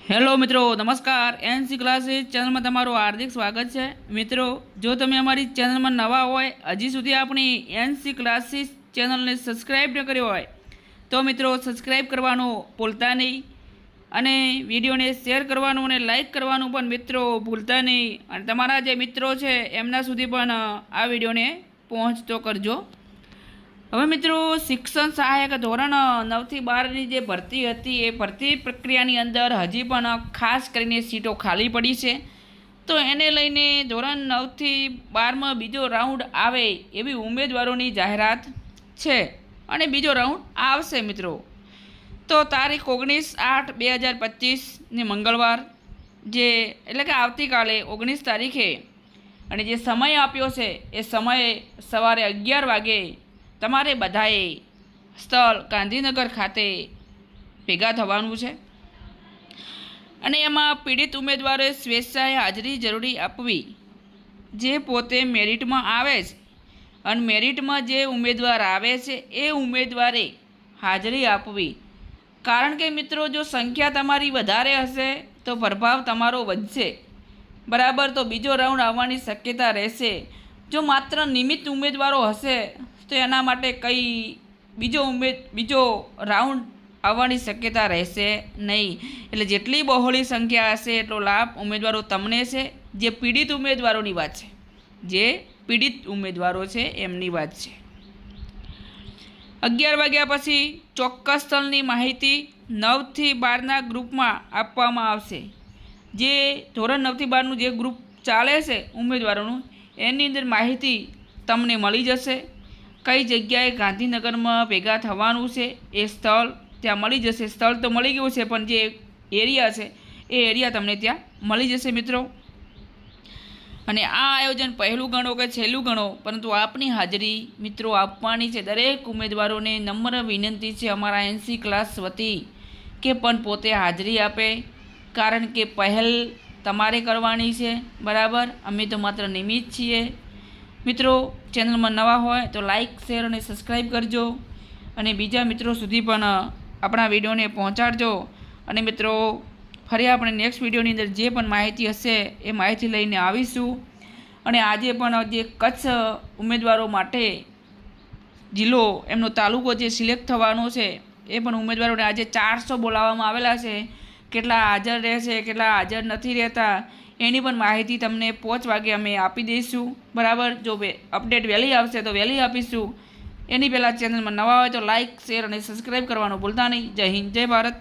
Hello મિત્રો, નમસ્કાર। NC classes ચેનલમાં તમારું હાર્દિક સ્વાગત છે। મિત્રો, જો તમે અમારી ચેનલમાં નવા હોય, હજી સુધી આપણી એનસી ક્લાસીસ ચેનલને સબસ્ક્રાઈબ ન કરી હોય તો મિત્રો સબસ્ક્રાઈબ કરવાનું ભૂલતા નહીં અને વિડીયોને શેર કરવાનું અને લાઈક કરવાનું પણ મિત્રો ભૂલતા નહીં અને તમારા જે મિત્રો છે એમના સુધી પણ આ વિડીયોને પહોંચતો કરજો। હવે મિત્રો, શિક્ષણ સહાયક ધોરણ 9 થી 12 ની જે ભરતી હતી એ ભરતી પ્રક્રિયાની અંદર હજી પણ ખાસ કરીને સીટો ખાલી પડી છે। તો એને લઈને ધોરણ 9 થી 12માં બીજો રાઉન્ડ આવે એવી ઉમેદવારોની જાહેરાત છે અને બીજો રાઉન્ડ આવશે મિત્રો। તો તારીખ 19/8/2025 ને મંગળવાર, જે એટલે કે આવતીકાલે 19 તારીખે, અને જે સમય આપ્યો છે એ સમયે સવારે 11 વાગે તમારે બધાએ સ્થળ ગાંધીનગર ખાતે ભેગા થવાનું છે અને એમાં પીડિત ઉમેદવારોએ સ્વેચ્છાએ હાજરી જરૂરી આપવી, જે પોતે મેરિટમાં આવે છે અને મેરિટમાં જે ઉમેદવાર આવે છે એ ઉમેદવારે હાજરી આપવી। કારણ કે મિત્રો, જો સંખ્યા તમારી વધારે હશે તો પ્રભાવ તમારો વધશે, બરાબર। તો બીજો રાઉન્ડ આવવાની શક્યતા રહેશે। જો માત્ર નિયમિત ઉમેદવારો હશે તો એના માટે બીજો રાઉન્ડ આવવાની શક્યતા રહેશે નહીં। એટલે જેટલી બહોળી સંખ્યા હશે એટલો લાભ ઉમેદવારો તમને છે। જે પીડિત ઉમેદવારોની વાત છે, જે પીડિત ઉમેદવારો છે એમની વાત છે। 11 વાગ્યા પછી ચોક્કસ સ્થળની માહિતી 9 થી 12ના ગ્રુપમાં આપવામાં આવશે। જે ધોરણ 9 થી 12નું જે ગ્રુપ ચાલે છે ઉમેદવારોનું, એની અંદર માહિતી તમને મળી જશે। કઈ જગ્યાએ ગાંધીનગરમાં ભેગા થવાનું છે એ સ્થળ ત્યાં મળી જશે। સ્થળ તો મળી ગયું છે, પણ જે એરિયા છે એ એરિયા તમને ત્યાં મળી જશે મિત્રો। અને આ આયોજન પહેલું ગણો કે છેલ્લું ગણો, પરંતુ આપની હાજરી મિત્રો આપવાની છે। દરેક ઉમેદવારોને નમ્ર વિનંતી છે અમારા એનસી ક્લાસ વતી કે પણ પોતે હાજરી આપે, કારણ કે પહેલ તમારે કરવાની છે, બરાબર। અમે તો માત્ર નિમિત્ત છીએ। મિત્રો, ચેનલમાં નવા હોય તો લાઈક, શેર અને સબસ્ક્રાઈબ કરજો અને બીજા મિત્રો સુધી પણ આપણા વિડીયોને પહોંચાડજો। અને મિત્રો, ફરી આપણે નેક્સ્ટ વિડીયોની અંદર જે પણ માહિતી હશે એ માહિતી લઈને આવીશું। અને આજે પણ જે કચ્છ ઉમેદવારો માટે જિલ્લો, એમનો તાલુકો જે સિલેક્ટ થવાનો છે એ પણ ઉમેદવારોને આજે 400 બોલાવવામાં આવેલા છે। કેટલા હાજર રહેશે, કેટલા હાજર નથી રહેતા, એની પણ માહિતી તમને 5 વાગે અમે આપી દઈશું, બરાબર। જો અપડેટ વહેલી આવશે તો વહેલી આપીશું। એની પહેલાં ચેનલમાં નવા હોય તો લાઈક, શેર અને સબસ્ક્રાઈબ કરવાનું ભૂલતા નહીં। જય હિન્દ, જય ભારત।